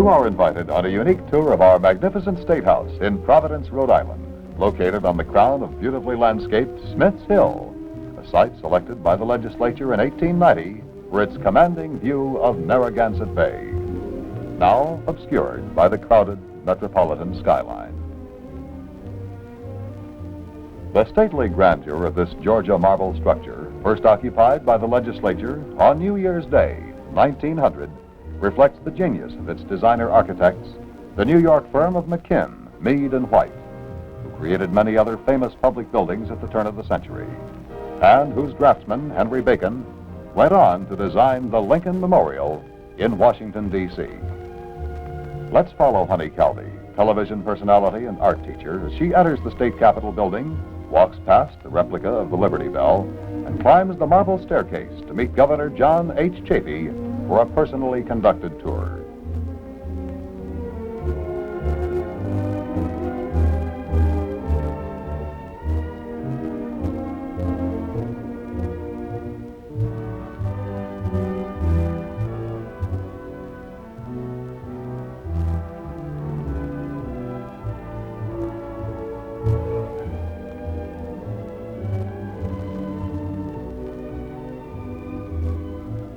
are invited on a unique tour of our magnificent State House in Providence, Rhode Island, located on the crown of beautifully landscaped Smith's Hill, a site selected by the legislature in 1890 for its commanding view of Narragansett Bay, now obscured by the crowded metropolitan skyline. The stately grandeur of this Georgia marble structure, first occupied by the legislature on New Year's Day, 1900, reflects the genius of its designer architects, the New York firm of McKim, Mead and White, who created many other famous public buildings at the turn of the century, and whose draftsman, Henry Bacon, went on to design the Lincoln Memorial in Washington, D.C. Let's follow Honey Calvey, television personality and art teacher, as she enters the state capitol building, walks past the replica of the Liberty Bell, and climbs the marble staircase to meet Governor John H. Chafee for a personally conducted tour.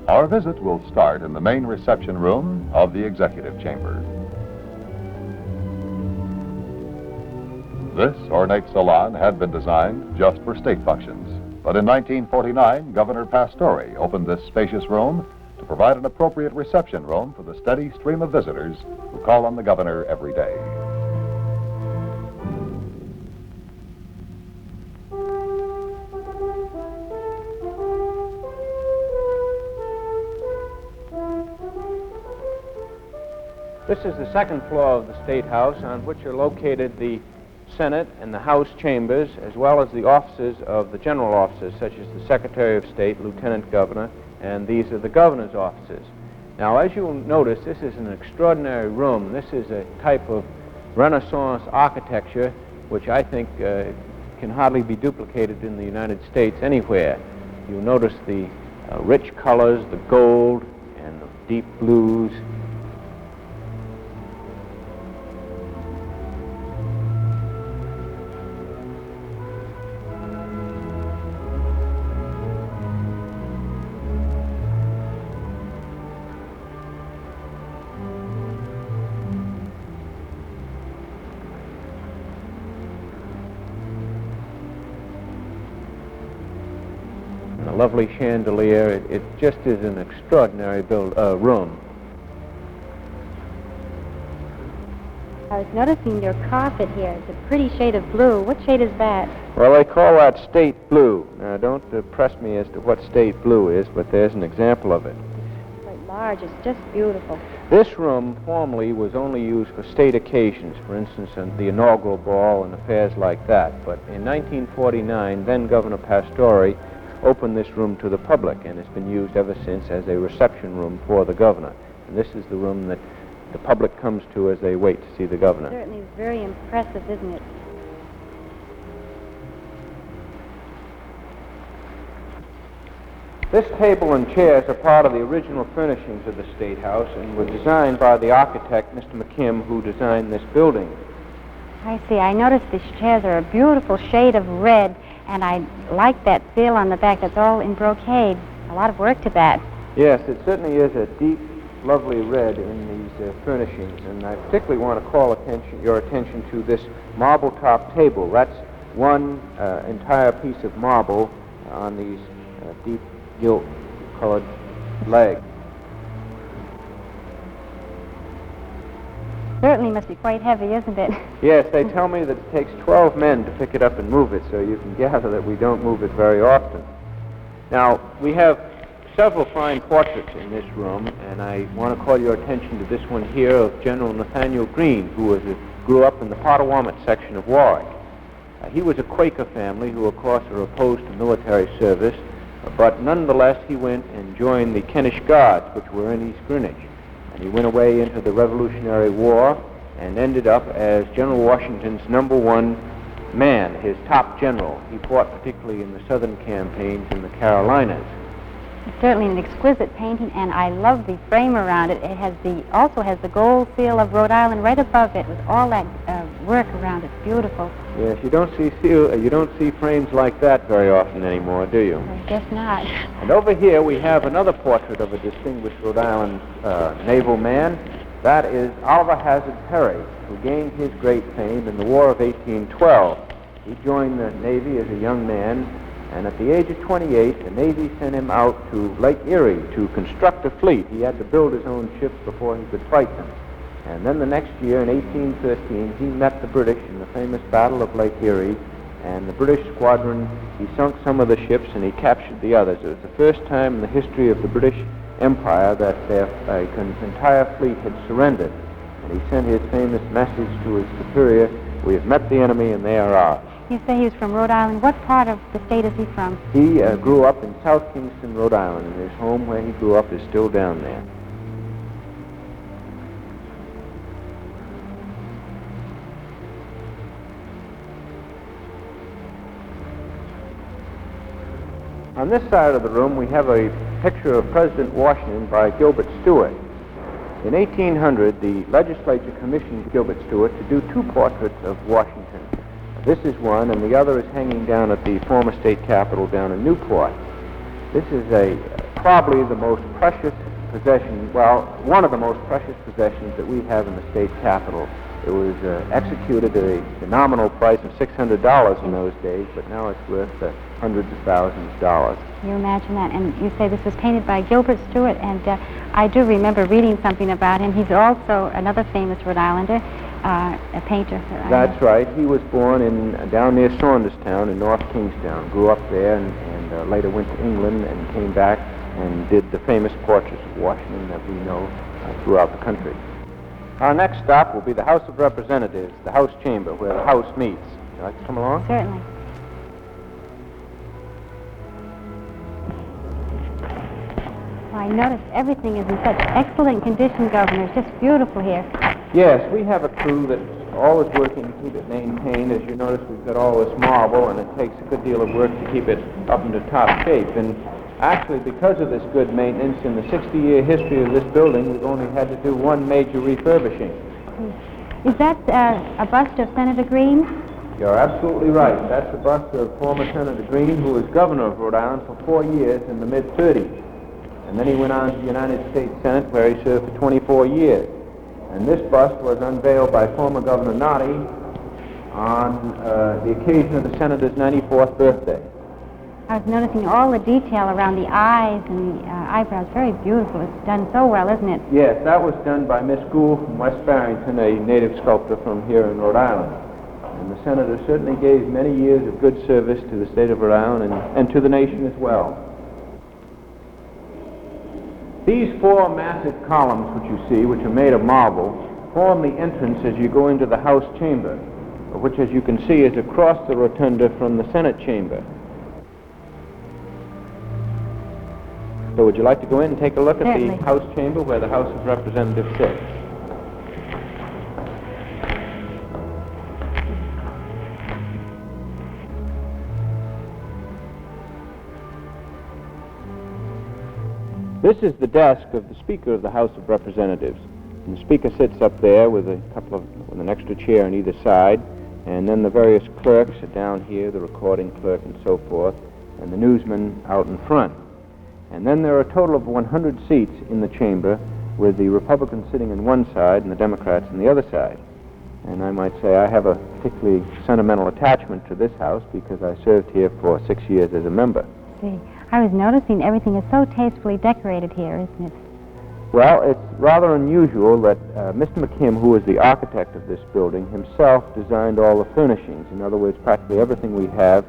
Our visit will start in the main reception room of the executive chamber. This ornate salon had been designed just for state functions, but in 1949, Governor Pastore opened this spacious room to provide an appropriate reception room for the steady stream of visitors who call on the governor every day. This is the second floor of the State House, on which are located the Senate and the House chambers, as well as the offices of the general offices, such as the Secretary of State, Lieutenant Governor, and these are the governor's offices. Now, as you'll notice, this is an extraordinary room. This is a type of Renaissance architecture which I think can hardly be duplicated in the United States anywhere. You'll notice the rich colors, the gold and the deep blues. A lovely chandelier. It just is an extraordinary room. I was noticing your carpet here. It's a pretty shade of blue. What shade is that? Well, they call that state blue. Now, don't press me as to what state blue is, but there's an example of it. It's quite large. It's just beautiful. This room formerly was only used for state occasions, for instance, the inaugural ball and affairs like that. But in 1949, then Governor Pastore opened this room to the public, and it's been used ever since as a reception room for the governor. And this is the room that the public comes to as they wait to see the governor. It certainly is very impressive, isn't it? This table and chairs are part of the original furnishings of the State House and were designed by the architect, Mr. McKim, who designed this building. I see. I noticed these chairs are a beautiful shade of red, and I like that fill on the back. That's all in brocade. A lot of work to that. Yes, it certainly is a deep, lovely red in these furnishings, and I particularly want to call your attention to this marble-top table. That's one entire piece of marble on these deep gilt-colored legs. Certainly must be quite heavy, isn't it? Yes, they tell me that it takes 12 men to pick it up and move it, so you can gather that we don't move it very often. Now, we have several fine portraits in this room, and I want to call your attention to this one here of General Nathaniel Greene, who grew up in the Pawtucket section of Warwick. He was a Quaker family who, of course, are opposed to military service, but nonetheless he went and joined the Kentish Guards, which were in East Greenwich. And he went away into the Revolutionary War and ended up as General Washington's #1 man, his top general. He fought particularly in the southern campaigns in the Carolinas. It's certainly an exquisite painting, and I love the frame around it. It has also has the gold seal of Rhode Island right above it with all that work around it. Beautiful. Yes, you don't see frames like that very often anymore, do you? I guess not. And over here we have another portrait of a distinguished Rhode Island naval man. That is Oliver Hazard Perry, who gained his great fame in the War of 1812. He joined the Navy as a young man, and at the age of 28, the Navy sent him out to Lake Erie to construct a fleet. He had to build his own ships before he could fight them. And then the next year, in 1813, he met the British in the famous Battle of Lake Erie, and the British squadron, he sunk some of the ships and he captured the others. It was the first time in the history of the British Empire that their entire fleet had surrendered. And he sent his famous message to his superior, "We have met the enemy and they are ours." You say he was from Rhode Island. What part of the state is he from? He grew up in South Kingston, Rhode Island, and his home where he grew up is still down there. On this side of the room, we have a picture of President Washington by Gilbert Stuart. In 1800, the legislature commissioned Gilbert Stuart to do two portraits of Washington. This is one, and the other is hanging down at the former state capitol down in Newport. This is probably the most precious possession, well, one of the most precious possessions that we have in the state capitol. It was executed at a nominal price of $600 in those days, but now it's worth hundreds of thousands of dollars. Can you imagine that? And you say this was painted by Gilbert Stuart, and I do remember reading something about him. He's also another famous Rhode Islander, a painter. That's right. He was born down near Saunderstown in North Kingstown, grew up there, and later went to England and came back and did the famous portraits of Washington that we know throughout the country. Our next stop will be the House of Representatives, the House Chamber, where the House meets. Would you like to come along? Certainly. Well, I noticed everything is in such excellent condition, Governor. It's just beautiful here. Yes, we have a crew that's always working to keep it maintained. As you notice, we've got all this marble, and it takes a good deal of work to keep it up into top shape. And actually, because of this good maintenance, in the 60-year history of this building, we've only had to do one major refurbishing. Is that a bust of Senator Green? You're absolutely right. That's a bust of former Senator Green, who was governor of Rhode Island for 4 years in the mid-30s. And then he went on to the United States Senate, where he served for 24 years. And this bust was unveiled by former Governor Noddy on the occasion of the senator's 94th birthday. I was noticing all the detail around the eyes and the eyebrows. Very beautiful. It's done so well, isn't it? Yes, that was done by Miss Gould from West Barrington, a native sculptor from here in Rhode Island. And the senator certainly gave many years of good service to the state of Rhode Island and to the nation as well. These four massive columns which you see, which are made of marble, form the entrance as you go into the House Chamber, which, as you can see, is across the rotunda from the Senate Chamber. So would you like to go in and take a look at the House Chamber where the House of Representatives sits? This is the desk of the Speaker of the House of Representatives. And the Speaker sits up there with with an extra chair on either side, and then the various clerks are down here, the recording clerk and so forth, and the newsmen out in front. And then there are a total of 100 seats in the chamber, with the Republicans sitting on one side and the Democrats on the other side. And I might say I have a particularly sentimental attachment to this house because I served here for 6 years as a member. See, I was noticing everything is so tastefully decorated here, isn't it? Well, it's rather unusual that Mr. McKim, who was the architect of this building, himself designed all the furnishings. In other words, practically everything we have,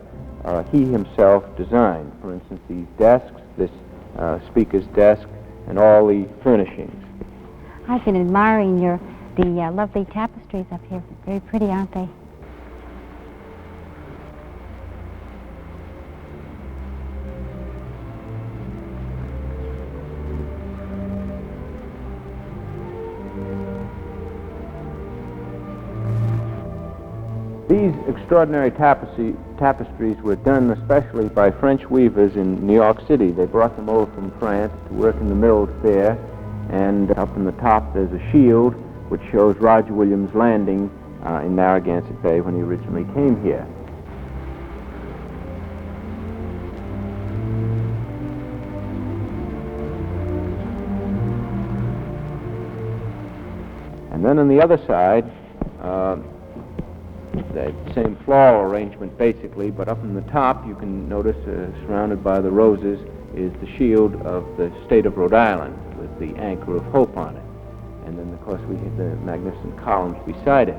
he himself designed. For instance, these desks, this Speaker's desk, and all the furnishings. I've been admiring the lovely tapestries up here. Very pretty, aren't they? These extraordinary tapestries were done especially by French weavers in New York City. They brought them over from France to work in the mills there, and up in the top there's a shield which shows Roger Williams' landing in Narragansett Bay when he originally came here. And then on the other side, the same floral arrangement basically, but up in the top you can notice, surrounded by the roses, is the shield of the state of Rhode Island with the anchor of hope on it. And then, of course, we have the magnificent columns beside it.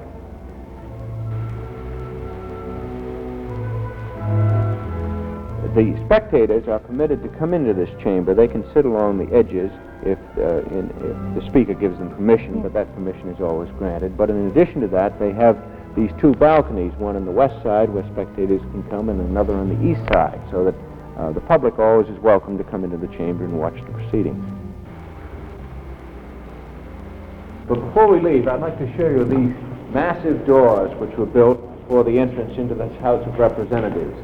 The spectators are permitted to come into this chamber. They can sit along the edges if the speaker gives them permission, but that permission is always granted. But in addition to that, they have these two balconies, one on the west side where spectators can come and another on the east side, so that the public always is welcome to come into the chamber and watch the proceedings. But before we leave, I'd like to show you these massive doors which were built for the entrance into the House of Representatives.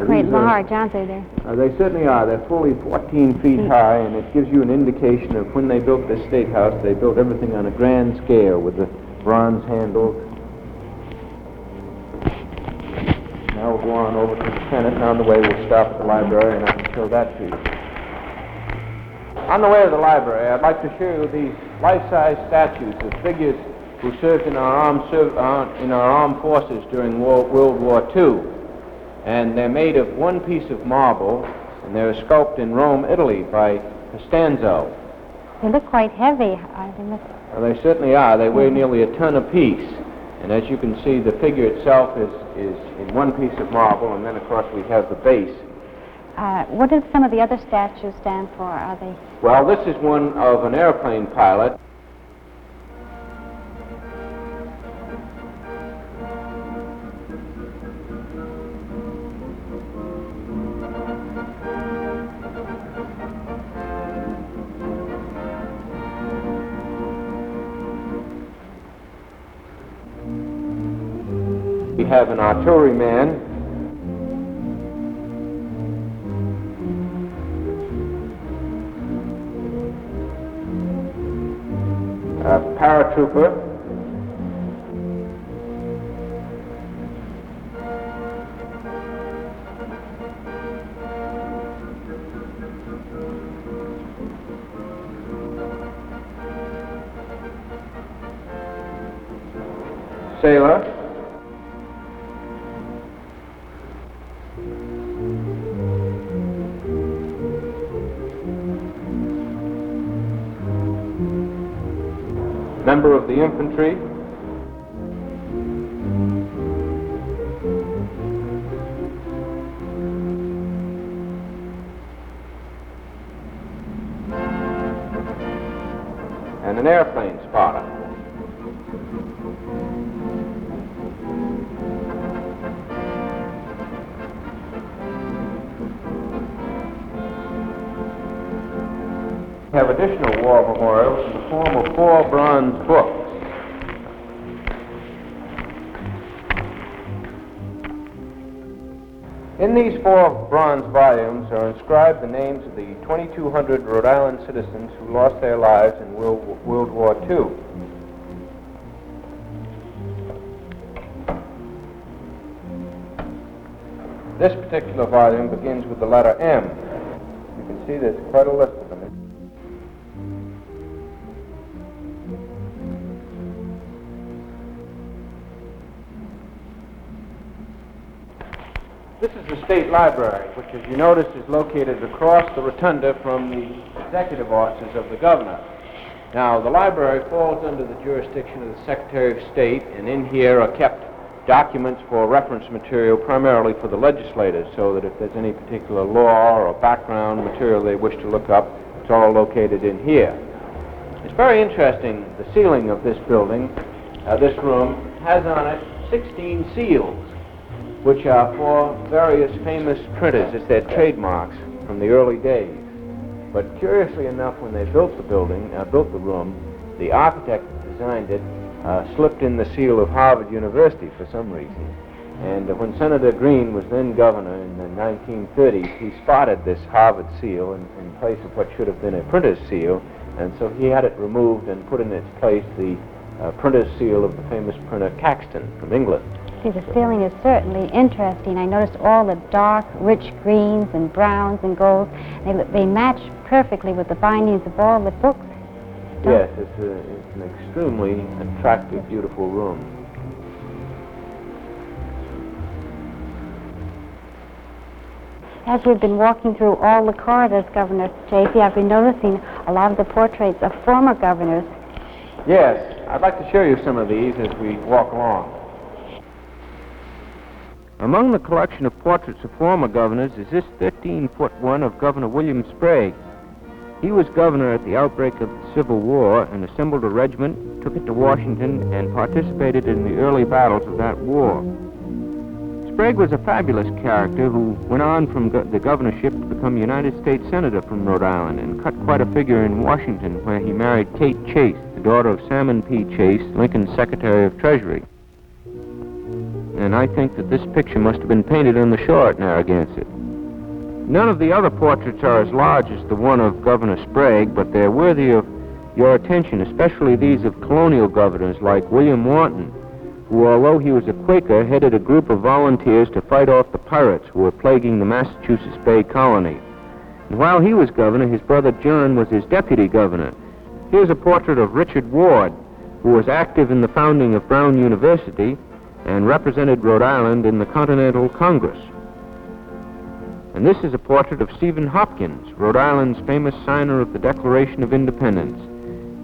Quite large, aren't they, there? They certainly are. They're fully 14 feet high, and it gives you an indication of when they built this State House. They built everything on a grand scale with the bronze handles. Now we'll go on over to the Senate, and on the way we'll stop at the library, and I can show that to you. On the way to the library, I'd like to show you these life-size statues of figures who served in our armed forces during World War II. And they're made of one piece of marble, and they're sculpted in Rome, Italy, by Costanzo. They look quite heavy. Well, they certainly are. They weigh nearly a ton apiece. And as you can see, the figure itself is in one piece of marble, and then, of course, we have the base. What do some of the other statues stand for? Are they? Well, this is one of an airplane pilot. We have an artilleryman. A paratrooper. Sailor. Member of the infantry. And an airplane spotter. We have additional war memorials in the form of 4 bronze books. In these 4 bronze volumes are inscribed the names of the 2,200 Rhode Island citizens who lost their lives in World War II. This particular volume begins with the letter M. You can see there's quite a list of them. This is the State Library, which, as you notice, is located across the rotunda from the executive offices of the governor. Now, the library falls under the jurisdiction of the Secretary of State, and in here are kept documents for reference material primarily for the legislators, so that if there's any particular law or background material they wish to look up, it's all located in here. It's very interesting, the ceiling of this building, this room, has on it 16 seals, which are for various famous printers. It's their trademarks from the early days. But curiously enough, when they built the building, built the room, the architect that designed it slipped in the seal of Harvard University for some reason. And when Senator Greene was then governor in the 1930s, he spotted this Harvard seal in place of what should have been a printer's seal, and so he had it removed and put in its place the printer's seal of the famous printer Caxton from England. See, the ceiling is certainly interesting. I noticed all the dark, rich greens and browns and golds. They match perfectly with the bindings of all the books. Yes, it's an extremely attractive, beautiful room. As we've been walking through all the corridors, Governor Chafee, I've been noticing a lot of the portraits of former governors. Yes, I'd like to show you some of these as we walk along. Among the collection of portraits of former governors is this 13-foot one of Governor William Sprague. He was governor at the outbreak of the Civil War and assembled a regiment, took it to Washington, and participated in the early battles of that war. Sprague was a fabulous character who went on from the governorship to become United States Senator from Rhode Island and cut quite a figure in Washington, where he married Kate Chase, the daughter of Salmon P. Chase, Lincoln's Secretary of Treasury. And I think that this picture must have been painted on the shore at Narragansett. None of the other portraits are as large as the one of Governor Sprague, but they're worthy of your attention, especially these of colonial governors like William Wharton, who, although he was a Quaker, headed a group of volunteers to fight off the pirates who were plaguing the Massachusetts Bay Colony. And while he was governor, his brother John was his deputy governor. Here's a portrait of Richard Ward, who was active in the founding of Brown University and represented Rhode Island in the Continental Congress. And this is a portrait of Stephen Hopkins, Rhode Island's famous signer of the Declaration of Independence.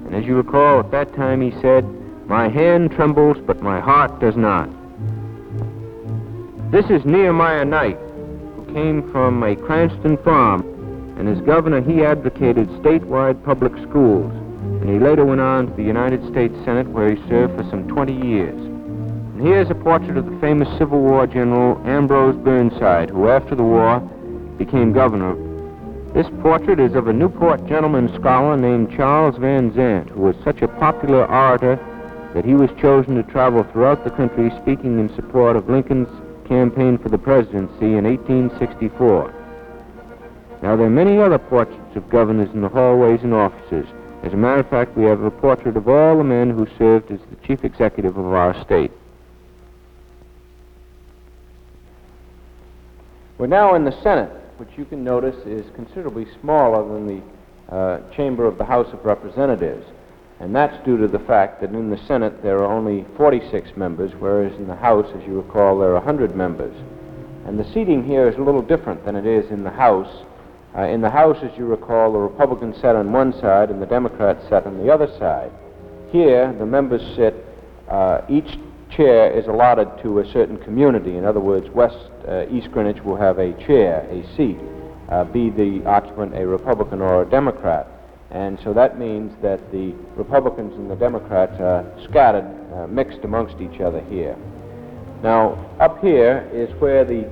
And as you recall, at that time he said, "My hand trembles, but my heart does not." This is Nehemiah Knight, who came from a Cranston farm, and as governor he advocated statewide public schools, and he later went on to the United States Senate, where he served for some 20 years. And here's a portrait of the famous Civil War General Ambrose Burnside, who after the war became governor. This portrait is of a Newport gentleman scholar named Charles Van Zandt, who was such a popular orator that he was chosen to travel throughout the country speaking in support of Lincoln's campaign for the presidency in 1864. Now, there are many other portraits of governors in the hallways and offices. As a matter of fact, we have a portrait of all the men who served as the chief executive of our state. We're now in the Senate, which you can notice is considerably smaller than the chamber of the House of Representatives. And that's due to the fact that in the Senate there are only 46 members, whereas in the House, as you recall, there are 100 members. And the seating here is a little different than it is in the House. In the House, as you recall, the Republicans sat on one side and the Democrats sat on the other side. Here, the members sit, each chair is allotted to a certain community. In other words, East Greenwich will have a chair, a seat, be the occupant a Republican or a Democrat. And so that means that the Republicans and the Democrats are scattered, mixed amongst each other here. Now, up here is where the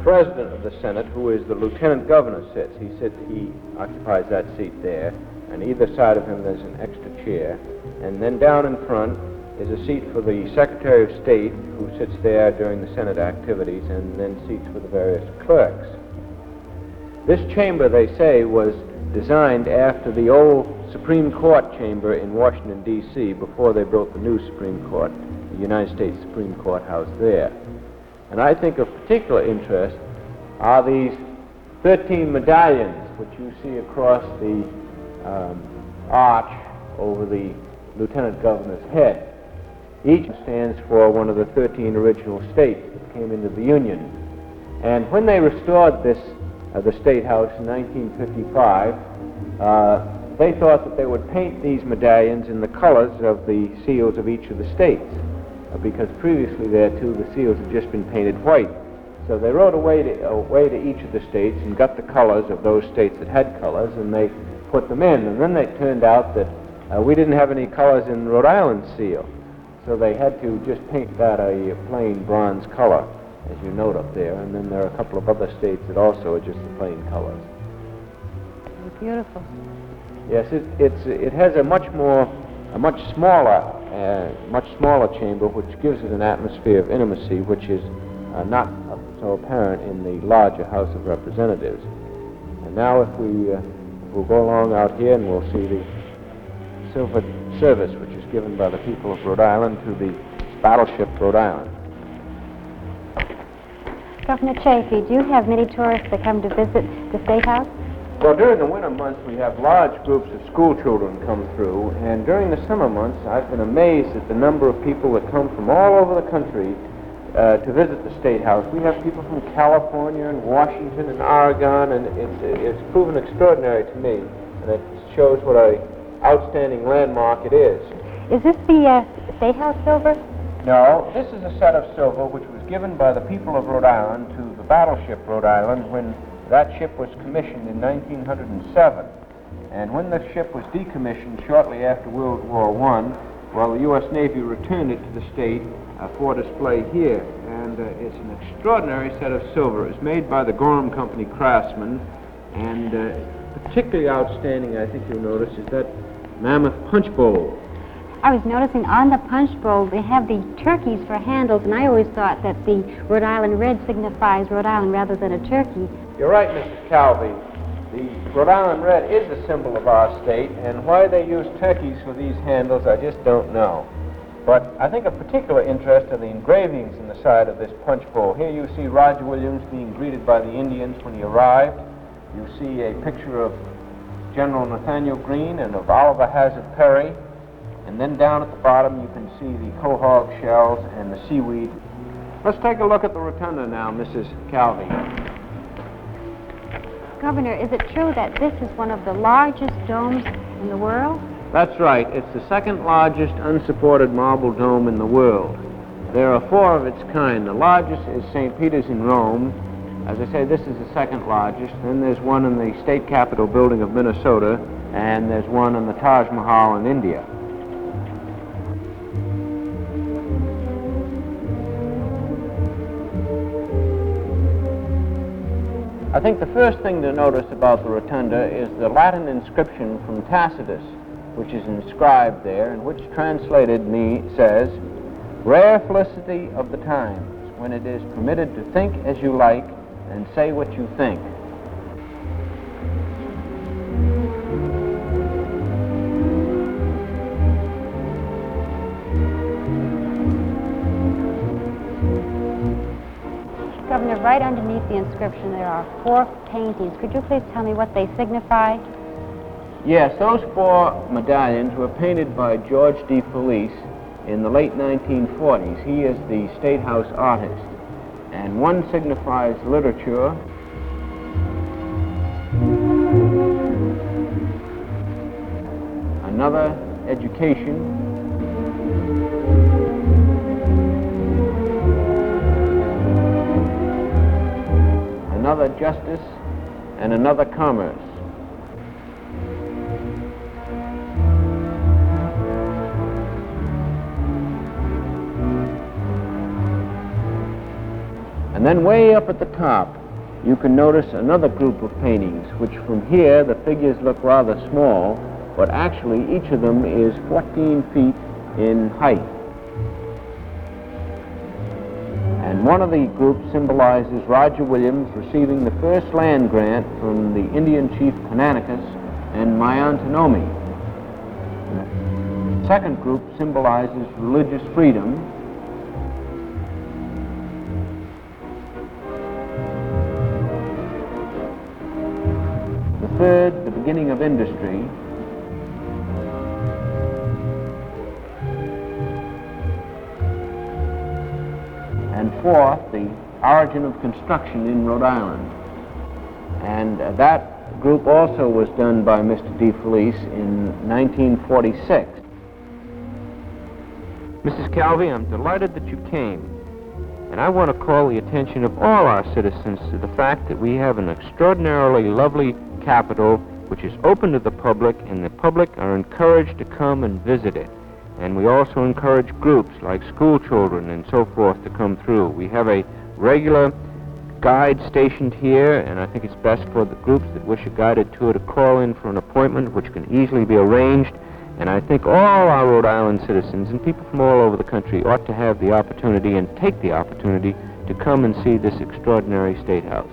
President of the Senate, who is the Lieutenant Governor, sits. He occupies that seat there, and either side of him there's an extra chair. And then down in front is a seat for the Secretary of State, who sits there during the Senate activities, and then seats for the various clerks. This chamber, they say, was designed after the old Supreme Court chamber in Washington, D.C., before they built the new Supreme Court, the United States Supreme Court House there. And I think of particular interest are these 13 medallions, which you see across the arch over the Lieutenant Governor's head. Each stands for one of the 13 original states that came into the Union. And when they restored this, the State House in 1955, they thought that they would paint these medallions in the colors of the seals of each of the states, because previously there too the seals had just been painted white. So they wrote away to each of the states and got the colors of those states that had colors, and they put them in. And then it turned out that we didn't have any colors in Rhode Island's seal, so they had to just paint that a plain bronze color, as you note up there. And then there are a couple of other states that also are just the plain colors. Beautiful. Yes, it has a much smaller chamber, which gives it an atmosphere of intimacy, which is not so apparent in the larger House of Representatives. And now if we'll go along out here and we'll see the silver service which is given by the people of Rhode Island to the battleship Rhode Island. Governor Chafee, do you have many tourists that come to visit the State House? Well, during the winter months we have large groups of school children come through, and during the summer months I've been amazed at the number of people that come from all over the country to visit the State House. We have people from California and Washington and Oregon, and it's proven extraordinary to me, and it shows what an outstanding landmark it is. Is this the State House silver? No, this is a set of silver which was given by the people of Rhode Island to the battleship Rhode Island when that ship was commissioned in 1907. And when the ship was decommissioned shortly after World War I, well, the U.S. Navy returned it to the state for display here. And it's an extraordinary set of silver. It's made by the Gorham Company craftsmen, and particularly outstanding, I think you'll notice, is that mammoth punch bowl. I was noticing on the punch bowl they have the turkeys for handles, and I always thought that the Rhode Island red signifies Rhode Island rather than a turkey. You're right, Mrs. Calvey. The Rhode Island red is a symbol of our state, and why they use turkeys for these handles, I just don't know. But I think of particular interest are the engravings in the side of this punch bowl. Here you see Roger Williams being greeted by the Indians when he arrived. You see a picture of General Nathaniel Greene and of Oliver Hazard Perry. And then down at the bottom you can see the quahog shells and the seaweed. Let's take a look at the rotunda now, Mrs. Calvey. Governor, is it true that this is one of the largest domes in the world? That's right. It's the second largest unsupported marble dome in the world. There are 4 of its kind. The largest is St. Peter's in Rome. As I say, this is the second largest. Then there's one in the State Capitol building of Minnesota, and there's one in the Taj Mahal in India. I think the first thing to notice about the rotunda is the Latin inscription from Tacitus, which is inscribed there, and which translated says, "Rare felicity of the times, when it is permitted to think as you like and say what you think." Governor, right underneath the inscription there are 4 paintings. Could you please tell me what they signify? Yes, those 4 medallions were painted by George D. Felice in the late 1940s. He is the State House artist. And one signifies literature, another education, another justice, and another commerce. And then way up at the top, you can notice another group of paintings, which from here the figures look rather small, but actually each of them is 14 feet in height. And one of the groups symbolizes Roger Williams receiving the first land grant from the Indian chief Connecticut and Myantonomi. The second group symbolizes religious freedom. The third, the beginning of industry. And fourth, the origin of construction in Rhode Island. And that group also was done by Mr. D. Felice in 1946. Mrs. Calvey, I'm delighted that you came. And I want to call the attention of all our citizens to the fact that we have an extraordinarily lovely capital which is open to the public, and the public are encouraged to come and visit it. And we also encourage groups like school children and so forth to come through. We have a regular guide stationed here, and I think it's best for the groups that wish a guided tour to call in for an appointment, which can easily be arranged. And I think all our Rhode Island citizens and people from all over the country ought to have the opportunity and take the opportunity to come and see this extraordinary State House.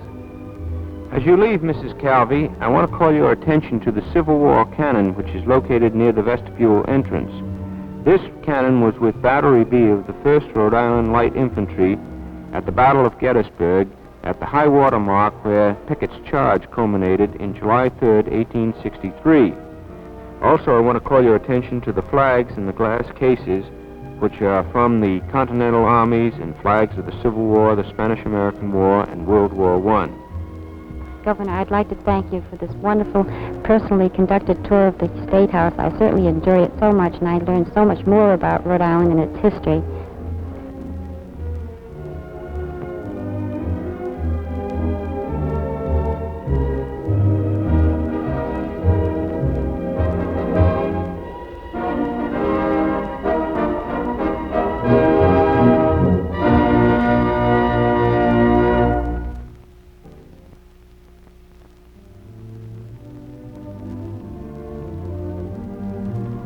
As you leave, Mrs. Calvey, I want to call your attention to the Civil War cannon, which is located near the vestibule entrance. This cannon was with Battery B of the 1st Rhode Island Light Infantry at the Battle of Gettysburg at the high water mark where Pickett's charge culminated in July 3rd, 1863. Also, I want to call your attention to the flags in the glass cases, which are from the Continental Armies and flags of the Civil War, the Spanish-American War, and World War I. Governor, I'd like to thank you for this wonderful, personally conducted tour of the State House. I certainly enjoyed it so much, and I learned so much more about Rhode Island and its history.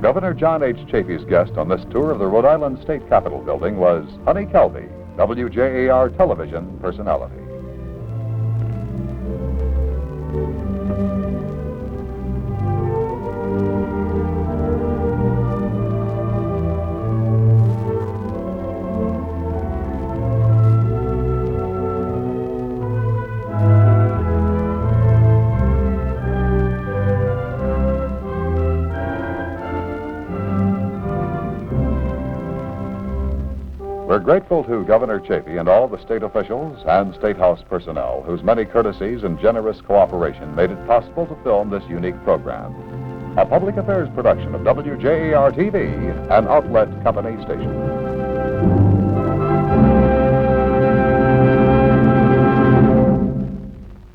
Governor John H. Chafee's guest on this tour of the Rhode Island State Capitol building was Honey Calvey, WJAR television personality. We're grateful to Governor Chafee and all the state officials and State House personnel whose many courtesies and generous cooperation made it possible to film this unique program. A public affairs production of WJAR-TV, an outlet company station.